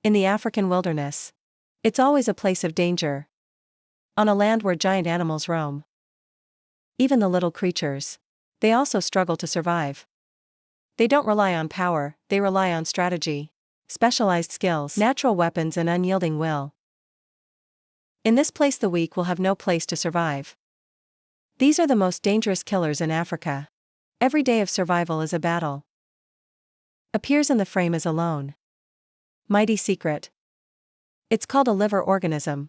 In the African wilderness, it's always a place of danger. On a land where giant animals roam. Even the little creatures, they also struggle to survive. They don't rely on power, they rely on strategy, specialized skills, natural weapons, and unyielding will. In this place, the weak will have no place to survive. These are the most dangerous killers in Africa. Every day of survival is a battle. Appears in the frame as a lone, mighty secret. It's called a liver organism.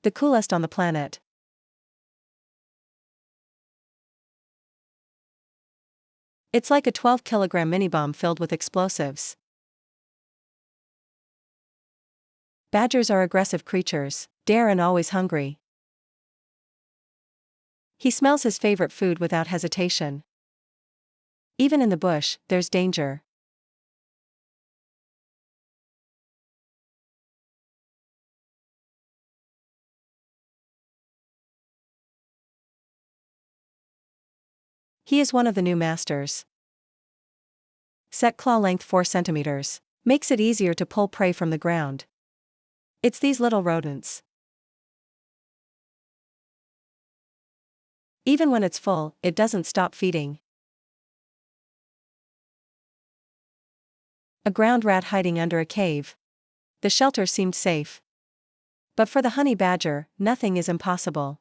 The coolest on the planet. It's like a 12-kilogram mini-bomb filled with explosives. Badgers are aggressive creatures, dare and always hungry. He smells his favorite food without hesitation. Even in the bush, there's danger. He is one of the new masters. Set claw length 4 centimeters. Makes it easier to pull prey from the ground. It's these little rodents. Even when it's full, it doesn't stop feeding. A ground rat hiding under a cave. The shelter seemed safe. But for the honey badger, nothing is impossible.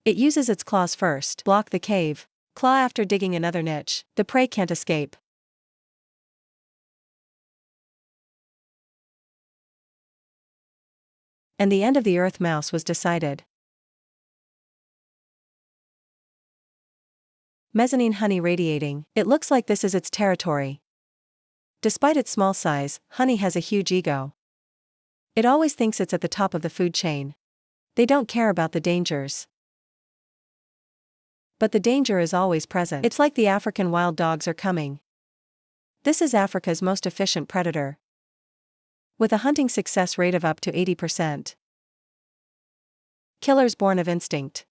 It uses its claws first, block the cave, claw after digging another niche, the prey can't escape. And the end of the earth mouse was decided. Mezzanine honey radiating, it looks like this is its territory. Despite its small size, honey has a huge ego. It always thinks it's at the top of the food chain. They don't care about the dangers. But the danger is always present. It's like the African wild dogs are coming. This is Africa's most efficient predator, with a hunting success rate of up to 80%. Killers born of instinct.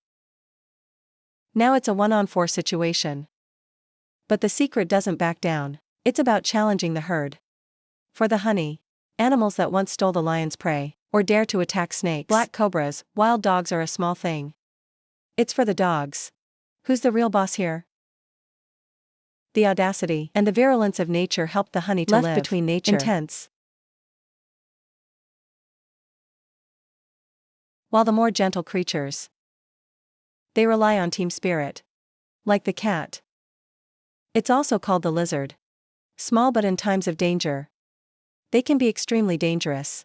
Now it's a 1-on-4 situation. But the secret doesn't back down. It's about challenging the herd. For the honey, animals that once stole the lion's prey, or dare to attack snakes, black cobras, wild dogs are a small thing. It's for the dogs. Who's the real boss here? The audacity and the virulence of nature helped the honey to live. Left between nature. Intense. While the more gentle creatures, they rely on team spirit. Like the cat. It's also called the lizard. Small, but in times of danger, they can be extremely dangerous.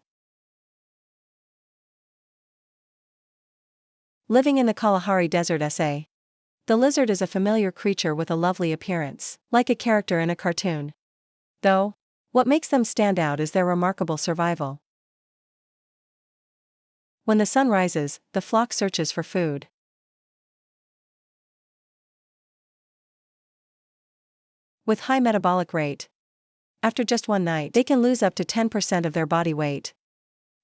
Living in the Kalahari Desert SA. The lizard is a familiar creature with a lovely appearance, like a character in a cartoon. Though, what makes them stand out is their remarkable survival. When the sun rises, the flock searches for food. With high metabolic rate, after just one night, they can lose up to 10% of their body weight.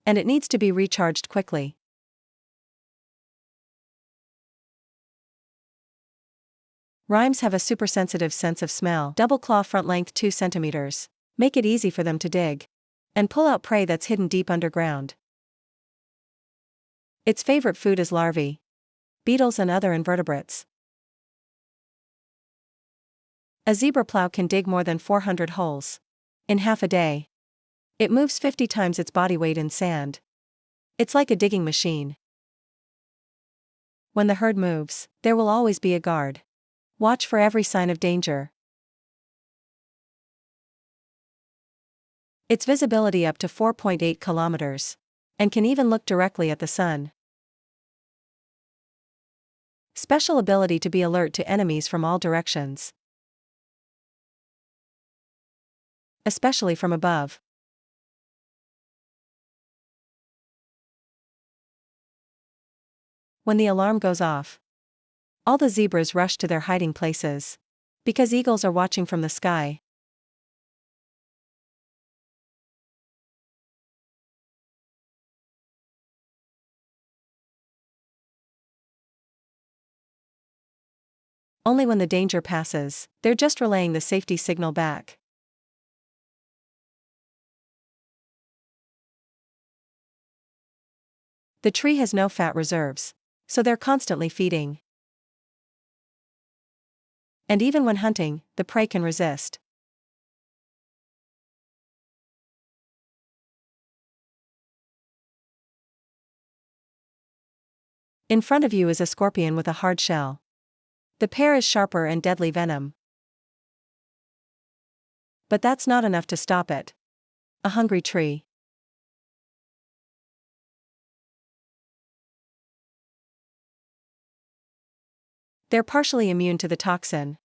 And it needs to be recharged quickly. Rhymes have a supersensitive sense of smell. Double claw front length 2 centimeters. Make it easy for them to dig and pull out prey that's hidden deep underground. Its favorite food is larvae, beetles, and other invertebrates. A zebra plow can dig more than 400 holes in half a day. It moves 50 times its body weight in sand. It's like a digging machine. When the herd moves, there will always be a guard. Watch for every sign of danger. Its visibility up to 4.8 kilometers. And can even look directly at the sun. Special ability to be alert to enemies from all directions. Especially from above. When the alarm goes off, all the zebras rush to their hiding places. Because eagles are watching from the sky. Only when the danger passes, they're just relaying the safety signal back. The tree has no fat reserves, so they're constantly feeding. And even when hunting, the prey can resist. In front of you is a scorpion with a hard shell. The pair is sharper and deadly venom. But that's not enough to stop it. A hungry tree. They're partially immune to the toxin,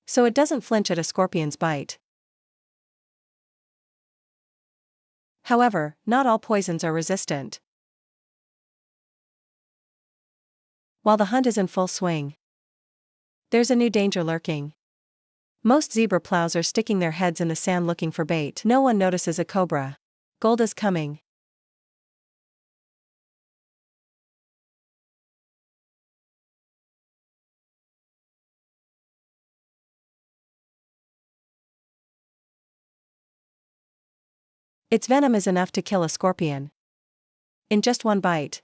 so it doesn't flinch at a scorpion's bite. However, not all poisons are resistant. While the hunt is in full swing, there's a new danger lurking. Most zebra plows are sticking their heads in the sand looking for bait. No one notices a cobra. Gold is coming. Its venom is enough to kill a scorpion in just one bite.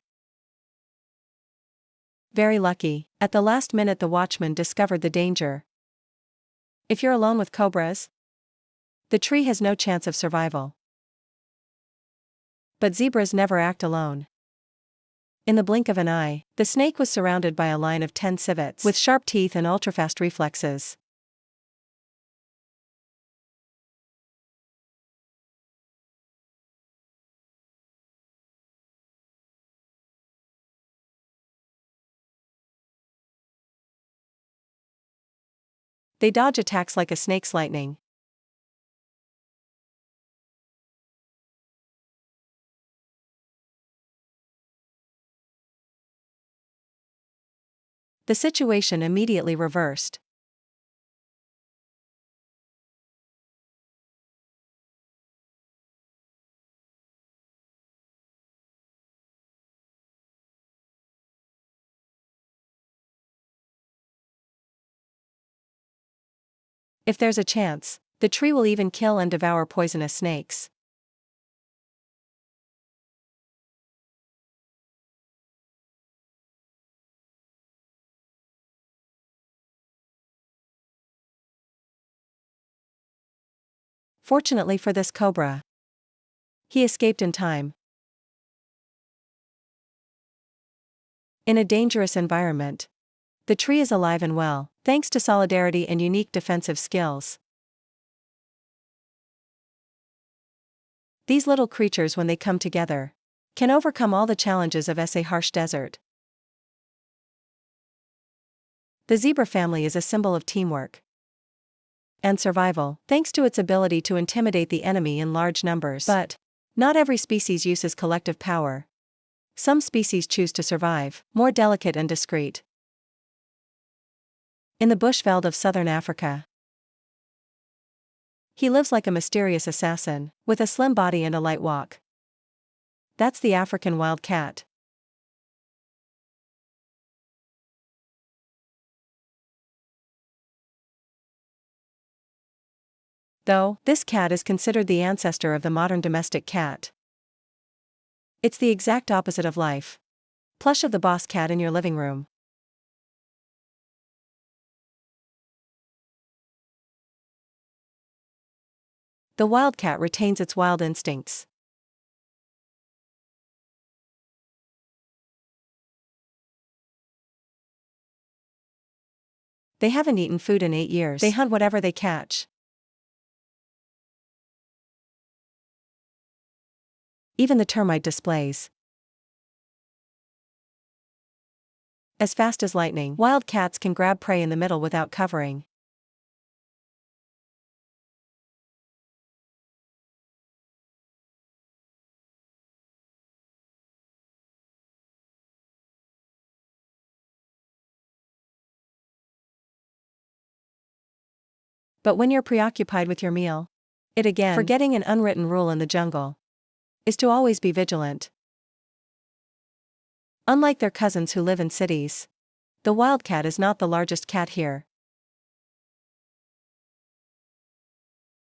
Very lucky, at the last minute the watchman discovered the danger. If you're alone with cobras, the tree has no chance of survival. But zebras never act alone. In the blink of an eye, the snake was surrounded by a line of 10 civets with sharp teeth and ultrafast reflexes. They dodge attacks like a snake's lightning. The situation immediately reversed. If there's a chance, the tree will even kill and devour poisonous snakes. Fortunately for this cobra, he escaped in time. In a dangerous environment, the tree is alive and well, thanks to solidarity and unique defensive skills. These little creatures, when they come together, can overcome all the challenges of a harsh desert. The zebra family is a symbol of teamwork and survival, thanks to its ability to intimidate the enemy in large numbers. But not every species uses collective power. Some species choose to survive, more delicate and discreet. In the bushveld of southern Africa, he lives like a mysterious assassin, with a slim body and a light walk. That's the African wild cat. Though, this cat is considered the ancestor of the modern domestic cat. It's the exact opposite of life. Plush of the boss cat in your living room. The wildcat retains its wild instincts. They haven't eaten food in 8 years. They hunt whatever they catch. Even the termite displays. As fast as lightning, wildcats can grab prey in the middle without covering. But when you're preoccupied with your meal, forgetting an unwritten rule in the jungle is to always be vigilant. Unlike their cousins who live in cities, the wildcat is not the largest cat here.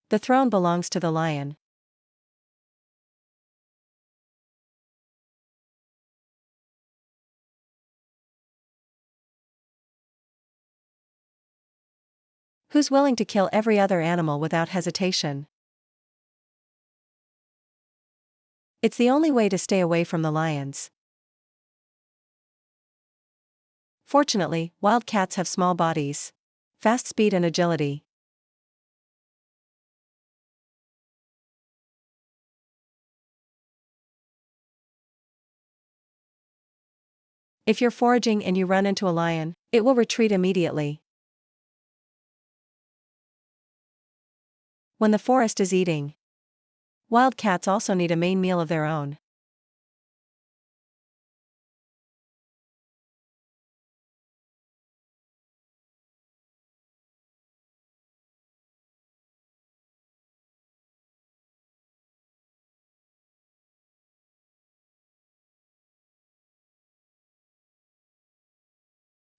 The throne belongs to the lion. Who's willing to kill every other animal without hesitation? It's the only way to stay away from the lions. Fortunately, wild cats have small bodies, fast speed and agility. If you're foraging and you run into a lion, it will retreat immediately. When the forest is eating, wild cats also need a main meal of their own.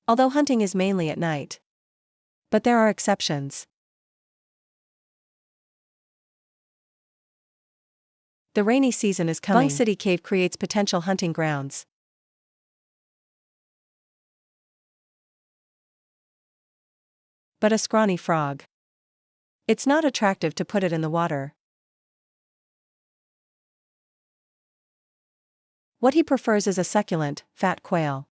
Although hunting is mainly at night. But there are exceptions. The rainy season is coming. Bung City Cave creates potential hunting grounds. But a scrawny frog. It's not attractive to put it in the water. What he prefers is a succulent, fat quail.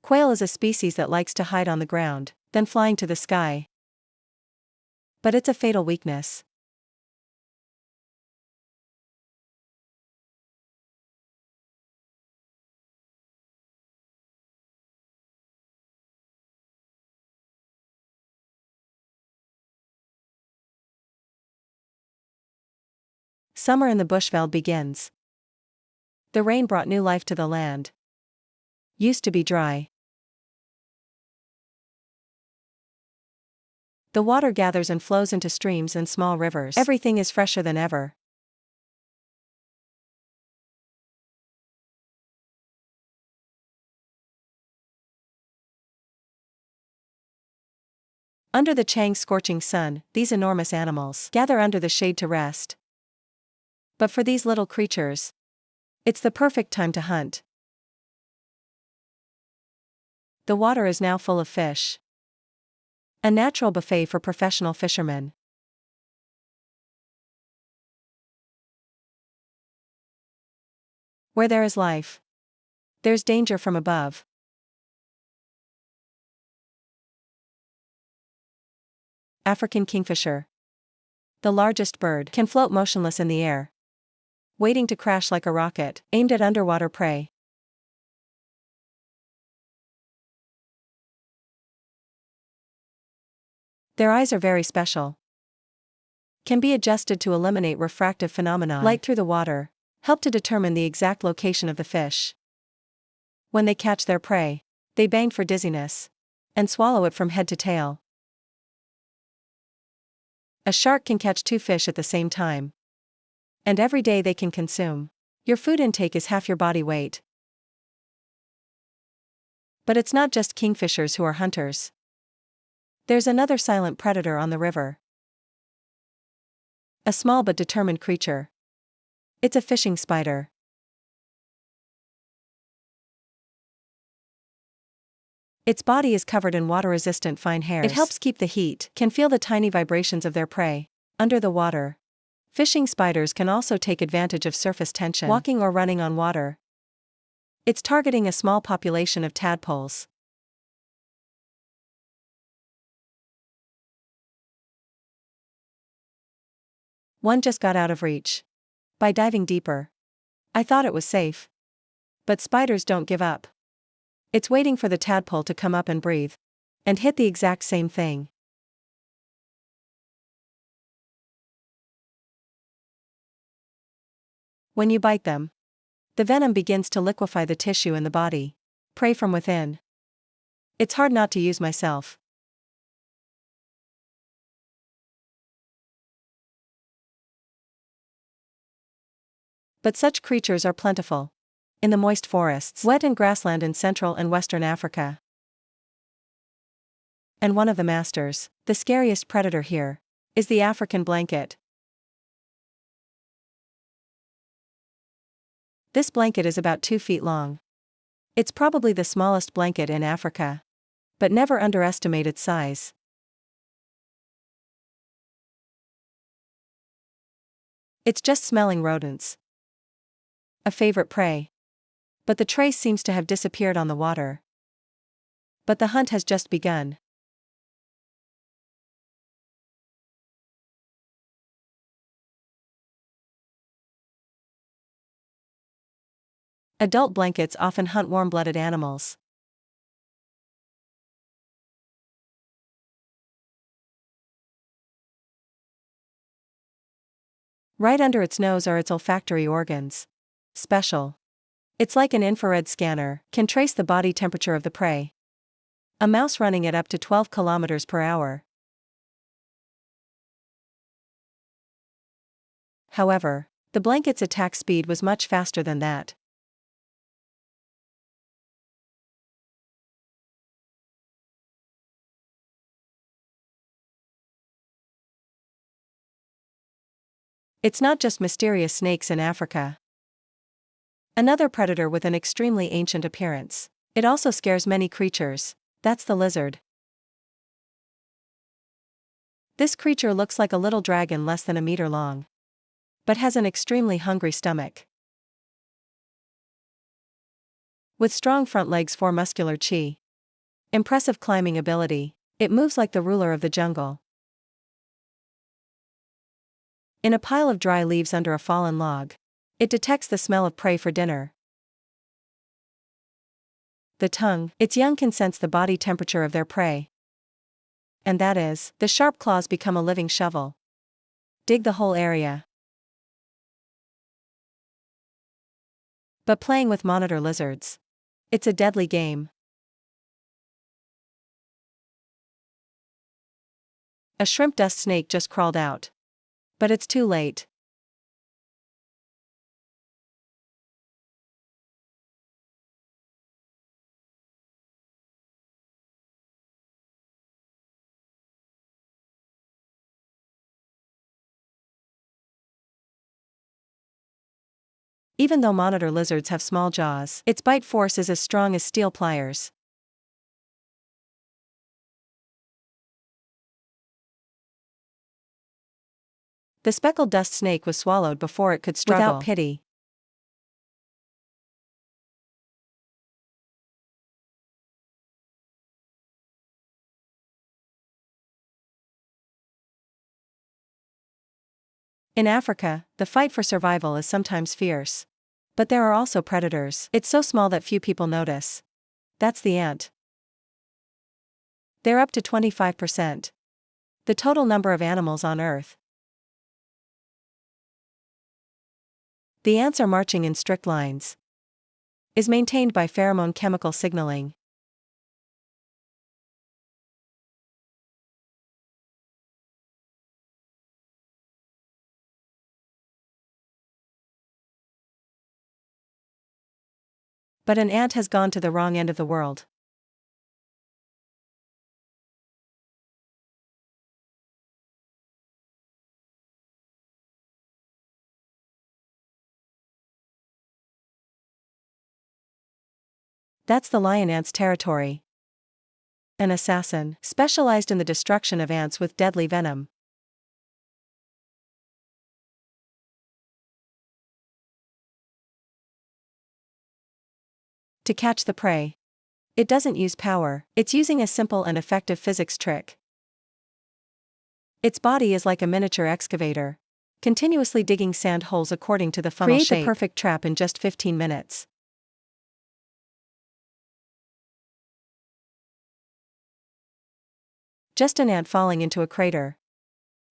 Quail is a species that likes to hide on the ground, then flying to the sky. But it's a fatal weakness. Summer in the Bushveld begins. The rain brought new life to the land. Used to be dry. The water gathers and flows into streams and small rivers. Everything is fresher than ever. Under the Chang's scorching sun, these enormous animals gather under the shade to rest. But for these little creatures, it's the perfect time to hunt. The water is now full of fish. A natural buffet for professional fishermen. Where there is life, there's danger from above. African kingfisher. The largest bird can float motionless in the air, waiting to crash like a rocket, aimed at underwater prey. Their eyes are very special. Can be adjusted to eliminate refractive phenomena. Light through the water, help to determine the exact location of the fish. When they catch their prey, they bang for dizziness, and swallow it from head to tail. A shark can catch 2 fish at the same time. And every day they can consume. Your food intake is half your body weight. But it's not just kingfishers who are hunters. There's another silent predator on the river. A small but determined creature. It's a fishing spider. Its body is covered in water-resistant fine hairs. It helps keep the heat, can feel the tiny vibrations of their prey. Under the water, fishing spiders can also take advantage of surface tension, walking or running on water. It's targeting a small population of tadpoles. One just got out of reach. By diving deeper. I thought it was safe. But spiders don't give up. It's waiting for the tadpole to come up and breathe. And hit the exact same thing. When you bite them, the venom begins to liquefy the tissue in the body. Prey from within. It's hard not to use myself. But such creatures are plentiful in the moist forests, wet and grassland in Central and Western Africa. And one of the masters, the scariest predator here, is the African blanket. This blanket is about 2 feet long. It's probably the smallest blanket in Africa. But never underestimate its size. It's just smelling rodents. A favorite prey. But the trace seems to have disappeared on the water. But the hunt has just begun. Adult blankets often hunt warm-blooded animals. Right under its nose are its olfactory organs. Special. It's like an infrared scanner, can trace the body temperature of the prey. A mouse running at up to 12 kilometers per hour. However, the blanket's attack speed was much faster than that. It's not just mysterious snakes in Africa. Another predator with an extremely ancient appearance. It also scares many creatures. That's the lizard. This creature looks like a little dragon less than a meter long, but has an extremely hungry stomach. With strong front legs for muscular chi. Impressive climbing ability, it moves like the ruler of the jungle. In a pile of dry leaves under a fallen log, it detects the smell of prey for dinner. The tongue, its young can sense the body temperature of their prey. And that is, the sharp claws become a living shovel. Dig the whole area. But playing with monitor lizards. It's a deadly game. A shrimp dust snake just crawled out. But it's too late. Even though monitor lizards have small jaws, its bite force is as strong as steel pliers. The speckled dust snake was swallowed before it could struggle. Without pity. In Africa, the fight for survival is sometimes fierce. But there are also predators. It's so small that few people notice. That's the ant. They're up to 25%. The total number of animals on Earth. The ants are marching in strict lines. Is maintained by pheromone chemical signaling. But an ant has gone to the wrong end of the world. That's the lion ant's territory. An assassin, specialized in the destruction of ants with deadly venom. To catch the prey. It doesn't use power, it's using a simple and effective physics trick. Its body is like a miniature excavator, continuously digging sand holes according to the funnel shape. Create the perfect trap in just 15 minutes. Just an ant falling into a crater.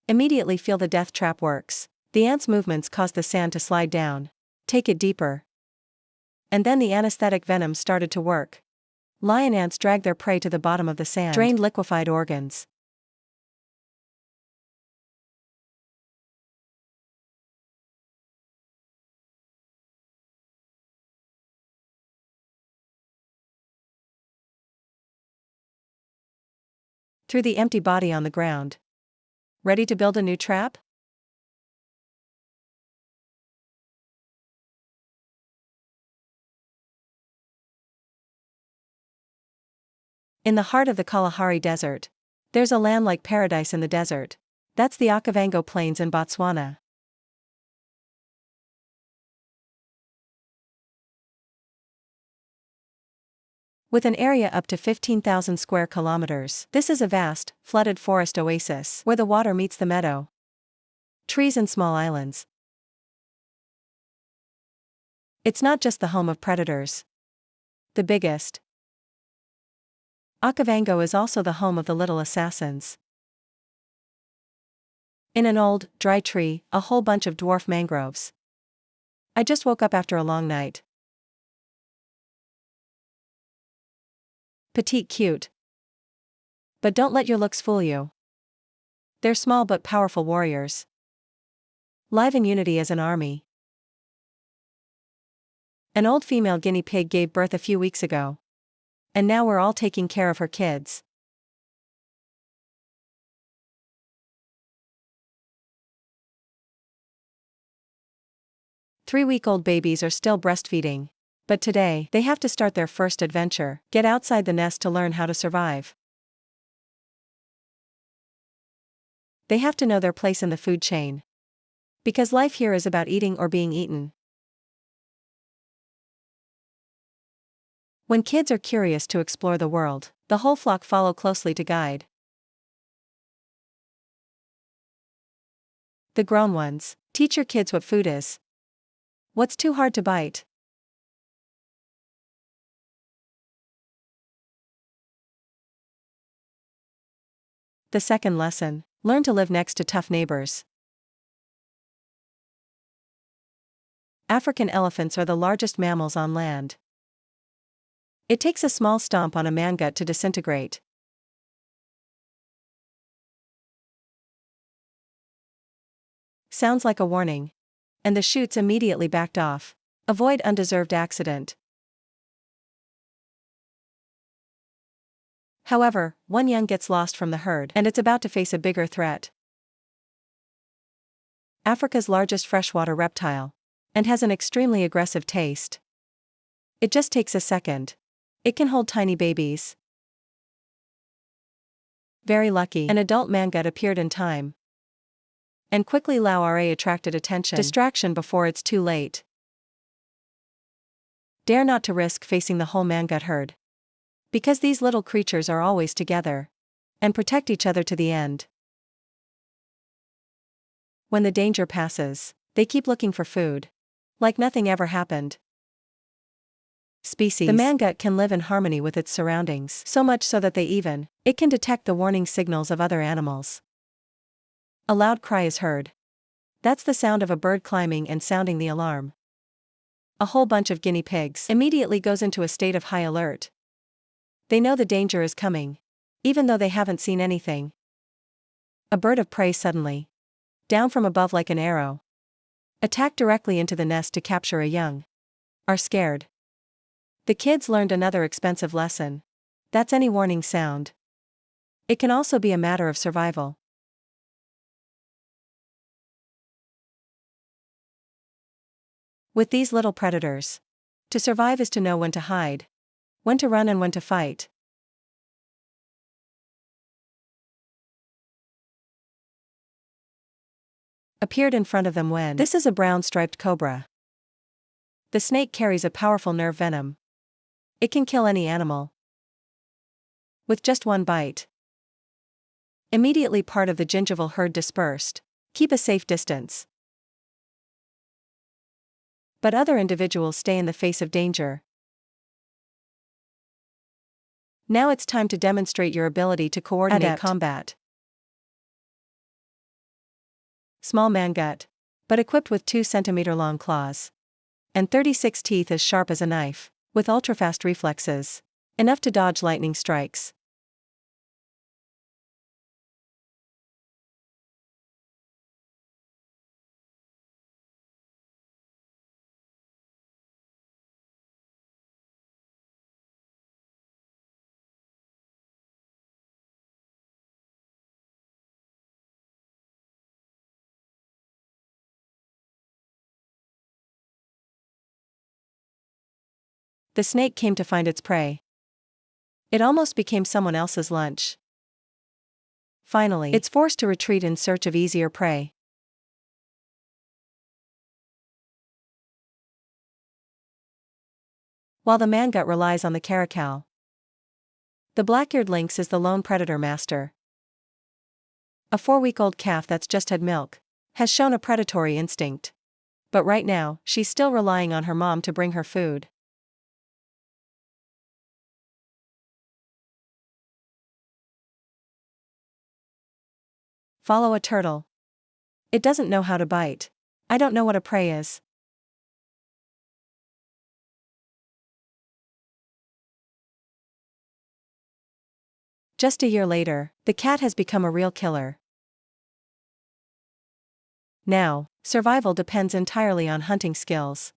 Immediately feel the death trap works. The ant's movements cause the sand to slide down. Take it deeper. And then the anesthetic venom started to work. Lion ants drag their prey to the bottom of the sand. Drained liquefied organs. through the empty body on the ground. Ready to build a new trap? In the heart of the Kalahari Desert, there's a land like paradise in the desert. That's the Okavango Plains in Botswana. With an area up to 15,000 square kilometers, this is a vast, flooded forest oasis where the water meets the meadow. Trees and small islands. It's not just the home of predators. The biggest. Okavango is also the home of the little assassins. In an old, dry tree, a whole bunch of dwarf mangroves. I just woke up after a long night. Petite cute. But don't let your looks fool you. They're small but powerful warriors. Live in unity as an army. An old female guinea pig gave birth a few weeks ago. And now we're all taking care of her kids. Three-week-old babies are still breastfeeding. But today, they have to start their first adventure, get outside the nest to learn how to survive. They have to know their place in the food chain. Because life here is about eating or being eaten. When kids are curious to explore the world, the whole flock follow closely to guide. The grown ones, teach your kids what food is. What's too hard to bite? The second lesson, learn to live next to tough neighbors. African elephants are the largest mammals on land. It takes a small stomp on a mangut to disintegrate. Sounds like a warning. And the chutes immediately backed off. Avoid undeserved accident. However, one young gets lost from the herd and it's about to face a bigger threat. Africa's largest freshwater reptile. And has an extremely aggressive taste. It just takes a second. It can hold tiny babies. Very lucky, an adult mangut appeared in time. And quickly Lauare attracted attention. Distraction before it's too late. Dare not to risk facing the whole mangut herd. Because these little creatures are always together. And protect each other to the end. When the danger passes, they keep looking for food. Like nothing ever happened. Species. The mangut can live in harmony with its surroundings, so much so that it can detect the warning signals of other animals. A loud cry is heard. That's the sound of a bird climbing and sounding the alarm. A whole bunch of guinea pigs immediately goes into a state of high alert. They know the danger is coming, even though they haven't seen anything. A bird of prey suddenly, down from above like an arrow, attack directly into the nest to capture a young. Are scared. The kids learned another expensive lesson. That's any warning sound. It can also be a matter of survival. With these little predators, to survive is to know when to hide, when to run and when to fight. Appeared in front of them when this is a brown striped cobra. The snake carries a powerful nerve venom. It can kill any animal. With just one bite. Immediately part of the gingival herd dispersed. Keep a safe distance. But other individuals stay in the face of danger. Now it's time to demonstrate your ability to coordinate combat. Small mangut, but equipped with 2-centimeter-long claws. And 36 teeth as sharp as a knife, with ultrafast reflexes. Enough to dodge lightning strikes. the snake came to find its prey. It almost became someone else's lunch. Finally, it's forced to retreat in search of easier prey. While the mangut relies on the caracal, the black-eared lynx is the lone predator master. A 4-week-old calf that's just had milk has shown a predatory instinct. But right now, she's still relying on her mom to bring her food. Follow a turtle. It doesn't know how to bite. I don't know what a prey is. Just a year later, the cat has become a real killer. Now, survival depends entirely on hunting skills.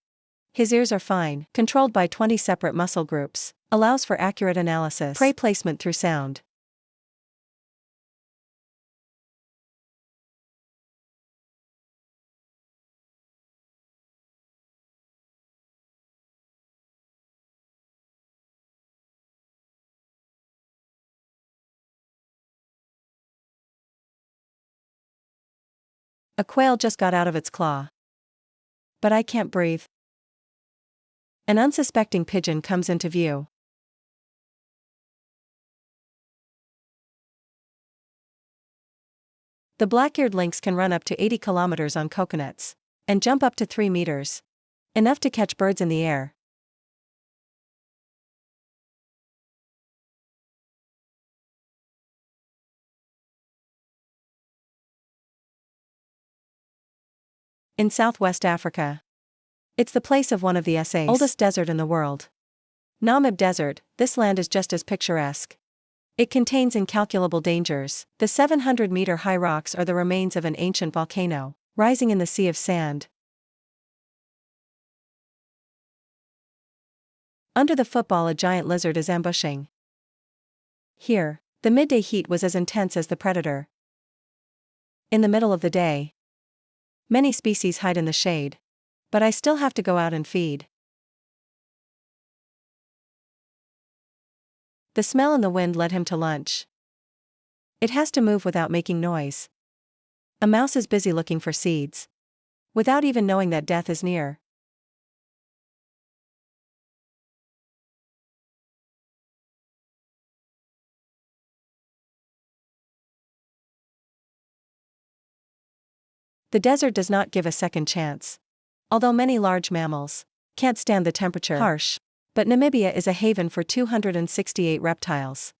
His ears are fine, controlled by 20 separate muscle groups, allows for accurate analysis, prey placement through sound. A quail just got out of its claw. But I can't breathe. An unsuspecting pigeon comes into view. The black-eared lynx can run up to 80 kilometers on coconuts and jump up to 3 meters, enough to catch birds in the air. In Southwest Africa, it's the place of one of the USA's oldest desert in the world. Namib Desert, this land is just as picturesque. It contains incalculable dangers. The 700-meter-high rocks are the remains of an ancient volcano, rising in the sea of sand. Under the football, a giant lizard is ambushing. Here, the midday heat was as intense as the predator. In the middle of the day, many species hide in the shade. But I still have to go out and feed. The smell and the wind led him to lunch. It has to move without making noise. A mouse is busy looking for seeds, without even knowing that death is near. The desert does not give a second chance. Although many large mammals can't stand the temperature harsh, but Namibia is a haven for 268 reptiles.